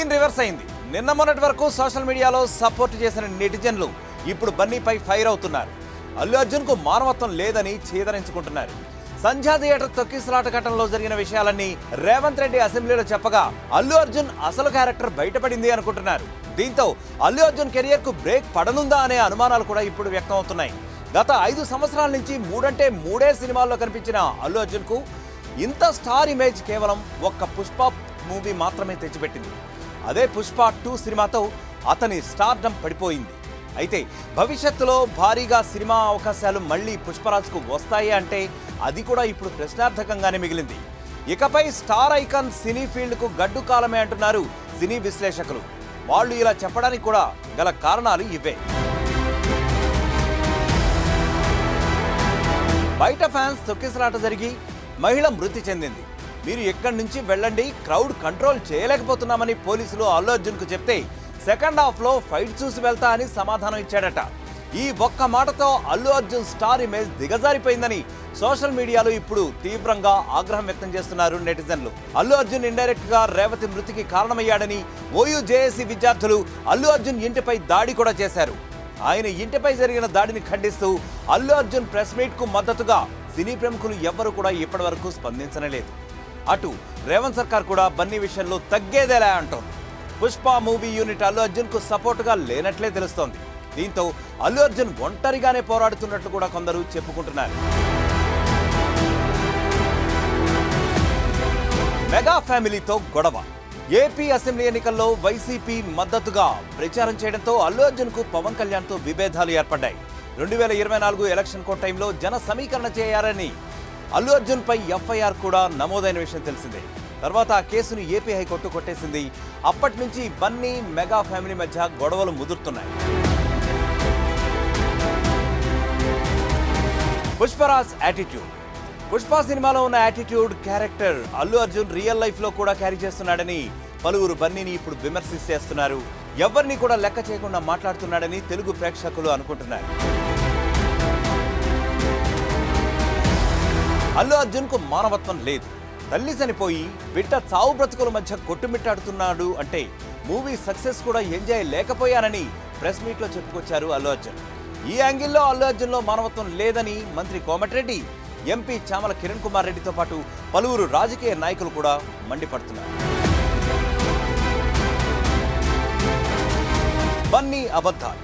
Scene reverse అయింది. నిన్న మొన్నటి వరకు సోషల్ మీడియాలో సపోర్ట్ చేసిన నెటిజన్లు ఇప్పుడు బన్నీపై ఫైర్ అవుతున్నారు. అల్లు అర్జున్కు మానవత్వం లేదని ఛేదరించుకుంటున్నారు. సంధ్యా థియేటర్ తొక్కిసలాట ఘటనలో జరిగిన విషయాలన్నీ రేవంత్ రెడ్డి అసెంబ్లీలో చెప్పగా అల్లు అర్జున్ అసలు క్యారెక్టర్ బయటపడింది అనుకుంటున్నారు. దీంతో అల్లు అర్జున్ కెరియర్ కు బ్రేక్ పడనుందా అనే అనుమానాలు కూడా ఇప్పుడు వ్యక్తం అవుతున్నాయి. గత 5 సంవత్సరాల నుంచి 3 అంటే 3 సినిమాల్లో కనిపించిన అల్లు అర్జున్ కు ఇంత స్టార్ ఇమేజ్ కేవలం ఒక్క పుష్ప మూవీ మాత్రమే తెచ్చిపెట్టింది. అదే పుష్ప 2 సినిమాతో అతని స్టార్డమ్ పడిపోయింది. అయితే భవిష్యత్తులో భారీగా సినిమా అవకాశాలు మళ్ళీ పుష్పరాజ్కు వస్తాయి అంటే అది కూడా ఇప్పుడు ప్రశ్నార్థకంగానే మిగిలింది. ఇకపై స్టార్ ఐకాన్ సినీ ఫీల్డ్కు గడ్డు కాలమే అంటున్నారు సినీ విశ్లేషకులు. వాళ్ళు ఇలా చెప్పడానికి కూడా గల కారణాలు ఇవే. బయట ఫ్యాన్స్ తొక్కిసలాట జరిగి మహిళ మృతి చెందింది. మీరు ఎక్కడి నుంచి వెళ్ళండి, క్రౌడ్ కంట్రోల్ చేయలేకపోతున్నామని పోలీసులు అల్లు అర్జున్కు చెప్తే సెకండ్ హాఫ్లో ఫైట్ చూసి వెళ్తా అని సమాధానం ఇచ్చాడట. ఈ ఒక్క మాటతో అల్లు అర్జున్ స్టార్ ఇమేజ్ దిగజారిపోయిందని సోషల్ మీడియాలో ఇప్పుడు తీవ్రంగా ఆగ్రహం వ్యక్తం చేస్తున్నారు నెటిజన్లు. అల్లు అర్జున్ ఇండైరెక్ట్ గా రేవతి మృతికి కారణమయ్యాడని ఓయూ జేఏసీ విద్యార్థులు అల్లు అర్జున్ ఇంటిపై దాడి కూడా చేశారు. ఆయన ఇంటిపై జరిగిన దాడిని ఖండిస్తూ అల్లు అర్జున్ ప్రెస్ మీట్ కు మద్దతుగా సినీ ప్రముఖులు ఎవ్వరూ కూడా ఇప్పటి వరకు స్పందించలేదు. అటు రేవంత్ సర్కార్ కూడా బన్నీ విషయంలో తగ్గేదేలా అంటోంది. పుష్ప మూవీ యూనిట్ అల్లు అర్జున్ కు సపోర్టుగా లేనట్లే తెలుస్తోంది. దీంతో అల్లు అర్జున్ ఒంటరిగానే పోరాడుతున్నట్లు కూడా కొందరు చెప్పుకుంటున్నారు. మెగా ఫ్యామిలీతో గొడవ. ఏపీ అసెంబ్లీ ఎన్నికల్లో వైసీపీ మద్దతుగా ప్రచారం చేయడంతో అల్లు అర్జున్ కు పవన్ కళ్యాణ్ తో విభేదాలు ఏర్పడ్డాయి. 2024 ఎలక్షన్ కోడ్ టైంలో జన సమీకరణ చేయాలని అల్లు అర్జున్ పై ఎఫ్ఐఆర్ కూడా నమోదైన విషయం తెలిసిందే. తర్వాత ఆ కేసును ఏపీ హైకోర్టు కొట్టేసింది. అప్పటి నుంచి బన్నీ మెగా ఫ్యామిలీ మధ్య గొడవలు ముదురుతున్నాయి. పుష్పరాజ్ యాటిట్యూడ్. పుష్ప సినిమాలో ఉన్న attitude character Allu Arjun real life లో కూడా క్యారీ చేస్తున్నాడని పలువురు బన్నీని ఇప్పుడు విమర్శిస్తున్నారు. ఎవరిని కూడా లెక్క చేయకుండా మాట్లాడుతున్నాడని తెలుగు ప్రేక్షకులు అనుకుంటున్నారు. అల్లు అర్జున్ కు మానవత్వం లేదు. తల్లి చనిపోయి బిడ్డ చావు బ్రతుకుల మధ్య కొట్టుమిట్టాడుతున్నాడు అంటే మూవీ సక్సెస్ కూడా ఎంజాయ్ లేకపోయానని ప్రెస్ మీట్ లో చెప్పుకొచ్చారు అల్లు అర్జున్. ఈ యాంగిల్లో అల్లు అర్జున్ లో మానవత్వం లేదని మంత్రి కోమటిరెడ్డి, ఎంపీ చామల కిరణ్ కుమార్ రెడ్డితో పాటు పలువురు రాజకీయ నాయకులు కూడా మండిపడుతున్నారు. బన్నీ అబద్ధాలు.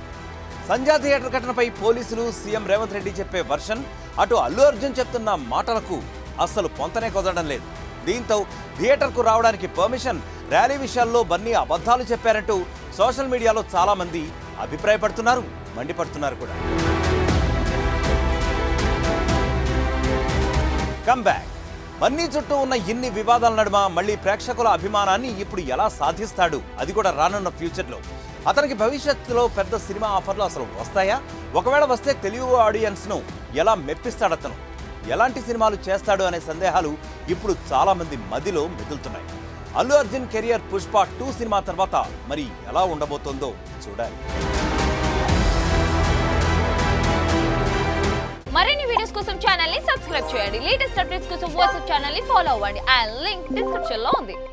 సంధ్యా థియేటర్ ఘటనపై పోలీసులు, సీఎం రేవంత్ రెడ్డి చెప్పే వర్షన్, అటు అల్లు అర్జున్ చెప్తున్న మాటలకు అస్సలు పొంతనే కుదరడం లేదు. దీంతో థియేటర్కు రావడానికి పర్మిషన్, ర్యాలీ విషయాల్లో బన్నీ అబద్ధాలు చెప్పారంటూ సోషల్ మీడియాలో చాలా మంది అభిప్రాయపడుతున్నారు, మండిపడుతున్నారు కూడా. కమ్బ్యాక్. బన్నీ చుట్టూ ఉన్న ఇన్ని వివాదాల నడుమ మళ్ళీ ప్రేక్షకుల అభిమానాన్ని ఇప్పుడు ఎలా సాధిస్తాడు, అది కూడా రానున్న ఫ్యూచర్లో. అతనికి భవిష్యత్తులో పెద్ద సినిమా ఆఫర్లు అసలు వస్తాయా? ఒకవేళ వస్తే తెలుగు ఆడియన్స్ను ఎలా మెప్పిస్తాడు అతను? ఎలాంటి సినిమాలు చేస్తాడు అనే సందేహాలు ఇప్పుడు చాలా మంది మదిలో మెదులుతున్నాయి. అల్లు అర్జున్ కెరియర్ పుష్ప 2 సినిమా తర్వాత మరి ఎలా ఉండబోతోందో చూడాలి. మరిన్ని వీడియోస్ కోసం ఛానల్ ని సబ్స్క్రైబ్ చేయండి. లేటెస్ట్ అప్డేట్స్ కోసం వాట్సాప్ ఛానల్ ని ఫాలో అవ్వండి. ఆ లింక్ డిస్క్రిప్షన్ లో ఉంది.